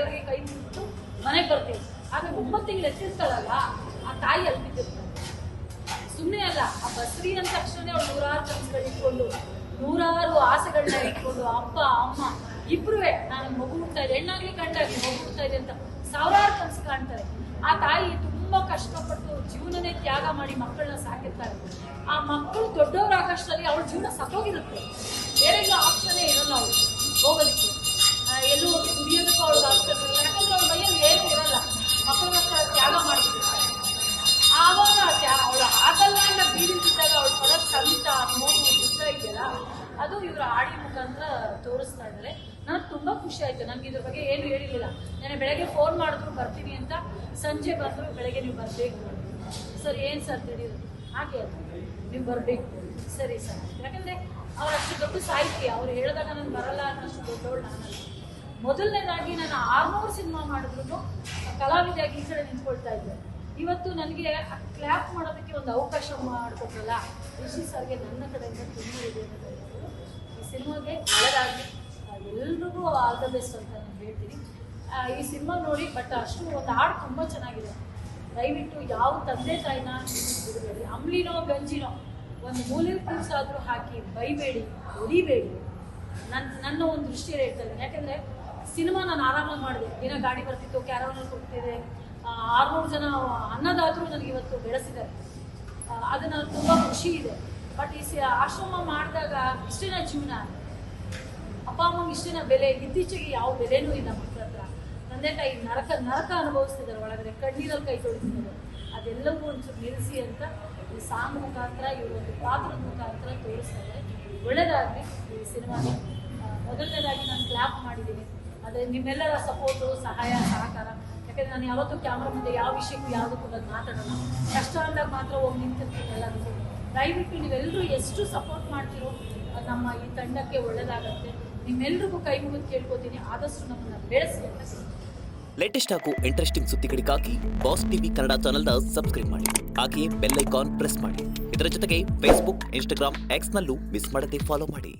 ದೇವರಿಗೆ ಕೈ ಮುಗಿದು ಮನೆಗೆ ಬರ್ತೀವಿ. ಆದ್ರೆ 9 ತಿಂಗಳು ಎತ್ತಿರ್ತಾಳಲ್ಲ, ಆ ತಾಯಿ ಅಲ್ಲಿ ಬಿದ್ದಿರ್ತಾಳೆ. ಸುಮ್ಮನೆ ಅಲ್ಲ, ಆ ಬಸ್ರಿ ಅಂದ ತಕ್ಷಣ ಅವಳು ನೂರಾರು ಕನಸುಗಳು ಇಟ್ಕೊಂಡು, ನೂರಾರು ಆಸೆಗಳನ್ನ ಇಟ್ಕೊಂಡು, ಅಪ್ಪ ಅಮ್ಮ ಇಬ್ರು ನಾನು ಮಗು ಹುಡ್ತಾ ಇದೆ, ಹೆಣ್ಣಾಗ್ಲಿ ಗಂಡಾಗ್ಲಿ ಮಗು ಹುಡ್ತಾ ಇದೆ ಅಂತ ಸಾವಿರಾರು ಕನಸು ಕಾಣ್ತಾರೆ. ಆ ತಾಯಿ ತುಂಬಾ ಕಷ್ಟಪಟ್ಟು ಜೀವನನೇ ತ್ಯಾಗ ಮಾಡಿ ಮಕ್ಕಳನ್ನ ಸಾಕಿರ್ತಾರೆ. ಆ ಮಕ್ಕಳು ದೊಡ್ಡವರಾಗಷ್ಟರಲ್ಲಿ ಅವಳ ಜೀವನ ಸತ್ತೋಗಿರುತ್ತೆ. ಬೇರೆ ಆಪ್ಷನ್ನೇ ಇರಲ್ಲ ಅವಳು ಹೋಗೋದಕ್ಕೆ. ಎಲ್ಲೂ ಹೋಗಿ ದುಡಿಯೋದಕ್ಕೂ ಅವಳಿಗೆ ಆಗ್ತಿರಲಿಲ್ಲ. ಯಾಕಂದ್ರೆ ಅವಳ ಮೈಯಲ್ಲಿ ಏನೂ ಇರಲ್ಲ, ಮಕ್ಕಳಿಗೋಸ್ಕರ ತ್ಯಾಗ ಮಾಡ್ತಿರ್ತಾರೆ. ಆವಾಗ ಅವಳು ಆಗಲ್ಲ ಅಂತ ಬೀದಿದ್ದಾಗ ಅವಳು ಪದ ಸಂತ ನೋವು ದುಃಖ ಇದೆಯಲ್ಲ, ಅದು ಇವರು ಆಡಿ ಮುಖಾಂತರ ತೋರಿಸ್ತಾ ಇದ್ದಾರೆ. ನನಗೆ ತುಂಬಾ ಖುಷಿ ಆಯ್ತು. ನನಗೆ ಇದ್ರ ಬಗ್ಗೆ ಏನು ಹೇಳಿರಲಿಲ್ಲ. ನಾನು ಬೆಳಗ್ಗೆ ಫೋನ್ ಮಾಡಿದ್ರು ಬರ್ತೀನಿ ಅಂತ, ಸಂಜೆ ಬಂದರು ಬೆಳಗ್ಗೆ ನೀವು ಬರಬೇಕು. ಸರ್ ಏನು ಸರ್ ತಿಳಿಯೋದು? ಹಾಗೆ ಅದು ನೀವು ಬರಬೇಕು. ಸರಿ ಸರ್, ಯಾಕಂದರೆ ಅವ್ರು ಅಷ್ಟು ದೊಡ್ಡ ಸಾಹಿತ್ಯ, ಅವ್ರು ಹೇಳಿದಾಗ ನನಗೆ ಬರಲ್ಲ ಅನ್ನೋಷ್ಟು ದೊಡ್ಡವಳು ನಾನಲ್ಲ. ಮೊದಲನೇದಾಗಿ ನಾನು 600 ಸಿನಿಮಾ ಮಾಡಿದ್ರು ಕಲಾವಿದಾಗಿ ಈ ಕಡೆ ನಿಂತ್ಕೊಳ್ತಾ ಇದ್ದೆ. ಇವತ್ತು ನನಗೆ ಕ್ಲ್ಯಾಪ್ ಮಾಡೋದಕ್ಕೆ ಒಂದು ಅವಕಾಶ ಮಾಡಿಕೊಟ್ರಲ್ಲ, ರಿಷಿ ಸರ್ಗೆ ನನ್ನ ಕಡೆಯಿಂದ ತುಂಬ ಇದೆ. ಈ ಸಿನಿಮಾಗೆ ಒಳ್ಳೆದಾಗಿ ಎಲ್ರಿಗೂ ಆಲ್ ದ ಬೆಸ್ಟ್ ಅಂತ ನಾನು ಹೇಳ್ತೀನಿ. ಈ ಸಿನಿಮಾ ನೋಡಿ, ಬಟ್ ಅಷ್ಟು ಒಂದು ಹಾಡು ತುಂಬ ಚೆನ್ನಾಗಿದೆ. ದಯವಿಟ್ಟು ಯಾವ ತಂದೆ ತಾಯಿನ ಬಿಡಬೇಡಿ. ಅಂಬ್ಲಿನೋ ಗಂಜಿನೋ ಒಂದು ಮೂಲೆ ಕೂಸಾದರೂ ಹಾಕಿ ಬೈಬೇಡಿ, ಹೊಡಿಬೇಡಿ. ನನ್ನ ಒಂದು ದೃಷ್ಟಿಯಲ್ಲಿ ಹೇಳ್ತಾರೆ. ಯಾಕೆಂದರೆ ಸಿನಿಮಾ ನಾನು ಆರಾಮಾಗಿ ಮಾಡಿದೆ. ದಿನ ಗಾಡಿ ಬರ್ತಿತ್ತು, ಕ್ಯಾರವನಲ್ಲಿ ಕೊಡ್ತಿದ್ದೆ. 600 ಜನ ಅನ್ನದಾದರೂ ನನಗಿವತ್ತು ಬೆಳೆಸಿದ್ದಾರೆ. ಅದು ನನಗೆ ತುಂಬ ಖುಷಿ ಇದೆ. ಬಟ್ ಈ ಆಶ್ರಮ ಮಾಡಿದಾಗ ಇಷ್ಟೇನ ಜೀವನ, ಅಪ್ಪ ಅಮ್ಮಂಗೆ ಇಷ್ಟೇನ ಬೆಲೆ. ಇತ್ತೀಚೆಗೆ ಯಾವ ಬೆಲೆನೂ ಇಲ್ಲ ಮಕ್ಕಳ ಹತ್ರ. ತಂದೆ ತಾಯಿ ನರಕ ಅನುಭವಿಸ್ತಿದ್ದಾರೆ ಒಳಗಡೆ, ಕಣ್ಣೀರಲ್ಲಿ ಕೈ ತೊಳಿತಿದ್ದಾರೆ. ಅದೆಲ್ಲವೂ ಒಂಚೂರು ನಿಲ್ಲಿಸಿ ಅಂತ ಈ ಸಾಂಗ್ ಮುಖಾಂತರ, ಇವರು ಒಂದು ಪಾತ್ರದ ಮುಖಾಂತರ ತೋರಿಸ್ತಾ ಇದ್ದಾರೆ. ಒಳ್ಳೆಯದಾಗಲಿ ಈ ಸಿನಿಮಾನ. ಮೊದಲನೇದಾಗಿ ನಾನು ಕ್ಲಾಪ್ ಮಾಡಿದ್ದೀನಿ. ಅದೇ ನಿಮ್ಮೆಲ್ಲರ ಸಪೋರ್ಟು, ಸಹಾಯ, ಸಹಕಾರ. ಯಾಕಂದರೆ ನಾನು ಯಾವತ್ತೂ ಕ್ಯಾಮ್ರಾ ಮುಂದೆ ಯಾವ ವಿಷಯಕ್ಕೂ ಯಾವುದಕ್ಕೂ ಬಂದು ಮಾತಾಡೋಣ. ಕಷ್ಟ ಅಂದಾಗ ಮಾತ್ರ ಹೋಗಿ ನಿಂತಿರ್ತೀನಿ ಎಲ್ಲದಕ್ಕೂ. ದಯವಿಟ್ಟು ನೀವೆಲ್ಲರೂ ಎಷ್ಟು ಸಪೋರ್ಟ್ ಮಾಡ್ತೀರೋ ನಮ್ಮ ಈ ತಂಡಕ್ಕೆ ಒಳ್ಳೆಯದಾಗತ್ತೆ. ನಿಮ್ಮೆಲ್ರಿಗೂ ಕೈ ಮುಗಿದು ಕೇಳ್ಕೊತೀನಿ, ಆದಷ್ಟು ನಮ್ಮನ್ನು ಬೆಳೆಸಿ ಅಂತ. ಲೇಟೆಸ್ಟ್ ಹಾಗೂ ಇಂಟ್ರೆಸ್ಟಿಂಗ್ ಸುದ್ದಿಗಳಿಗಾಗಿ ಬಾಸ್ ಟಿವಿ ಕನ್ನಡ ಚಾನೆಲ್ನ ಸಬ್ಸ್ಕ್ರೈಬ್ ಮಾಡಿ. ಹಾಗೆಯೇ ಬೆಲ್ ಐಕಾನ್ ಪ್ರೆಸ್ ಮಾಡಿ. ಇದರ ಜೊತೆಗೆ ಫೇಸ್ಬುಕ್, ಇನ್ಸ್ಟಾಗ್ರಾಮ್, ಎಕ್ಸ್ನಲ್ಲೂ ಮಿಸ್ ಮಾಡದೆ ಫಾಲೋ ಮಾಡಿ.